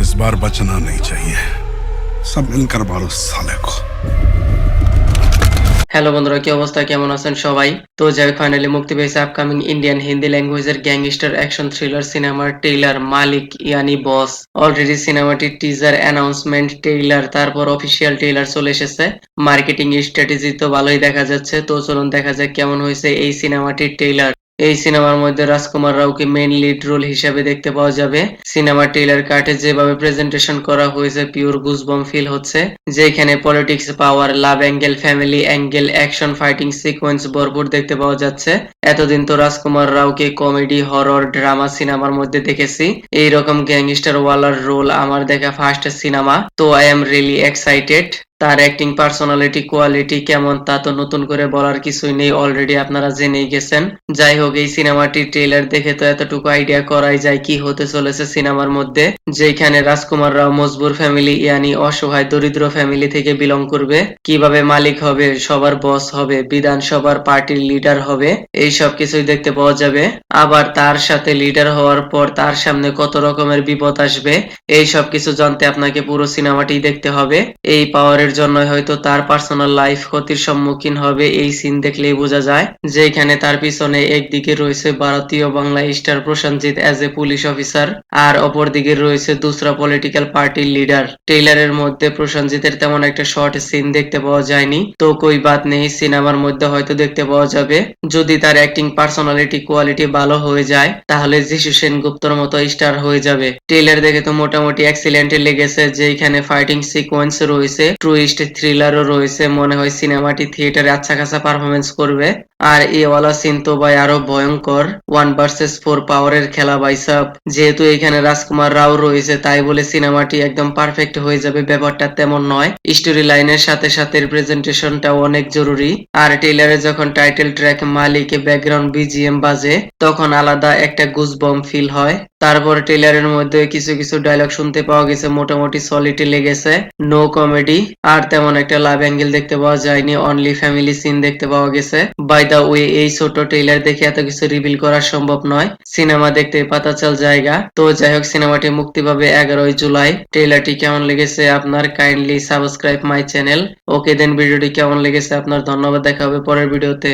इस बार बचना नहीं चाहिए। सब मिलकर मारो साले को। হ্যালো বন্ধুরা, কি অবস্থা, কেমন আছেন সবাই? তো যাই হোক, ফাইনালি মুক্তি পেয়েছে আপকামিং ইন্ডিয়ান হিন্দি ল্যাঙ্গুয়েজের গ্যাংস্টার অ্যাকশন থ্রিলার সিনেমার ট্রেইলার মালিক ইয়ানি বস। অলরেডি সিনেমাটির টিজার, অ্যানাউন্সমেন্ট, ট্রেইলার, তারপর অফিসিয়াল ট্রেইলার চলে এসেছে। মার্কেটিং স্ট্র্যাটেজি তো ভালোই দেখা যাচ্ছে। তো চলুন দেখা যাক কেমন হয়েছে এই সিনেমাটির ট্রেইলার। এই সিনেমার মধ্যে রাজকুমার রাওকে মেইন লিড রোল হিসেবে দেখতে পাওয়া যাবে। সিনেমার ট্রেইলার কার্ডে যেভাবে প্রেজেন্টেশন করা হয়েছে পিওর গুজবম ফিল হচ্ছে, যেখানে politics, power, love angle, family angle, action, fighting sequence ভরপুর দেখতে পাওয়া যাচ্ছে। এতদিন তো রাজকুমার রাওকে কমেডি, হরর, ড্রামা সিনেমার মধ্যে দেখেছি। এইরকম গ্যাংস্টার ওয়ালার রোল আমার দেখা ফার্স্ট সিনেমা। তো আই এম রিয়েলি এক্সাইটেড। তার অ্যাক্টিং, পার্সোনালিটি, কোয়ালিটি কেমন তা তো নতুন করে বলার কিছুই নেই, অলরেডি আপনারা জেনেই গেছেন। যাই হোক, এই সিনেমাটির ট্রেলার দেখে তো এতটুকু আইডিয়া করাই যায় কি হতে চলেছে সিনেমার মধ্যে, যেখানে রাজকুমার রাও মজবুর ফ্যামিলি ইয়ানি অসহায় দরিদ্র ফ্যামিলি থেকে বিলং করবে, কিভাবে মালিক হবে, সবার বস হবে, বিধানসভার পার্টির লিডার হবে, এই সব কিছুই দেখতে পাওয়া যাবে। আবার তার সাথে লিডার হওয়ার পর তার সামনে কত রকমের বিপদ আসবে, এই সব কিছু জানতে আপনাকে পুরো সিনেমাটি দেখতে হবে। এই পাওয়ারের জন্য হয়তো তার পার্সোনাল লাইফ ক্ষতির সম্মুখীন হবে, এই সিন দেখলেই বোঝা যায়। যেখানে তার পিছনে একদিকে রয়েছে ভারতীয় Bangla star Prosenjit as a police officer, আর অপরদিকে রয়েছে দুসরা পলিটিক্যাল পার্টির লিডার। ট্রেইলারের মধ্যে প্রসেনজিতের তেমন একটা শর্ট সিন দেখতে পাওয়া যায়নি, তো কই বাত নেই, সিনেমার মধ্যে হয়তো দেখতে পাওয়া যাবে। যদি তার অ্যাক্টিং, পার্সোনালিটি, কোয়ালিটি ভালো হয়ে যায় তাহলে যিশু সেনগুপ্তর মতো স্টার হয়ে যাবে। ট্রেইলার দেখে তো মোটামুটি এক্সিলেন্ট লেগেছে, যেখানে ফাইটিং সিকোয়েন্স রয়েছে, টুইস্ট, থ্রিলারও রয়েছে। মনে হয় সিনেমাটি থিয়েটারে আচ্ছা খাসা পারফরমেন্স করবে। আর এই ওয়ালা সিন তো ভাই আরো ভয়ঙ্কর, 1 vs 4 পাওয়ারের খেলা ভাই সাব। যেহেতু এখানে রাজকুমার রাও রয়েছে তাই বলে সিনেমাটি একদম পারফেক্ট হয়ে যাবে ব্যাপারটা তেমন নয়। স্টোরি লাইনের সাথে সাথে প্রেজেন্টেশনটাও অনেক জরুরি। আর ট্রেইলারে যখন টাইটেল ট্র্যাক মালিক ব্যাকগ্রাউন্ড বিজিএম বাজে তখন আলাদা একটা গুজবম ফিল হয়। তারপর ট্রেইলারের মধ্যে কিছু কিছু ডায়লগ শুনতে পাওয়া গেছে, মোটামুটি সলিডি লেগেছে। নো কমেডি আর তেমন একটা লাভ অ্যাঙ্গেল দেখতে পাওয়া যায়নি, অনলি ফ্যামিলি সিন দেখতে পাওয়া গেছে। বাই দা ওয়ে, এই ছোট ট্রেইলার দেখে এত কিছু রিভিল করা সম্ভব নয়, সিনেমা দেখতে পাতাচাল জায়গা। তো যাই হোক, সিনেমাটি মুক্তি পাবে 11ই জুলাই। ট্রেইলারটি কেমন লেগেছে আপনার? Kindly subscribe my channel. Okay then, ভিডিওটি কেমন লেগেছে আপনার? ধন্যবাদ, দেখা হবে পরের ভিডিওতে।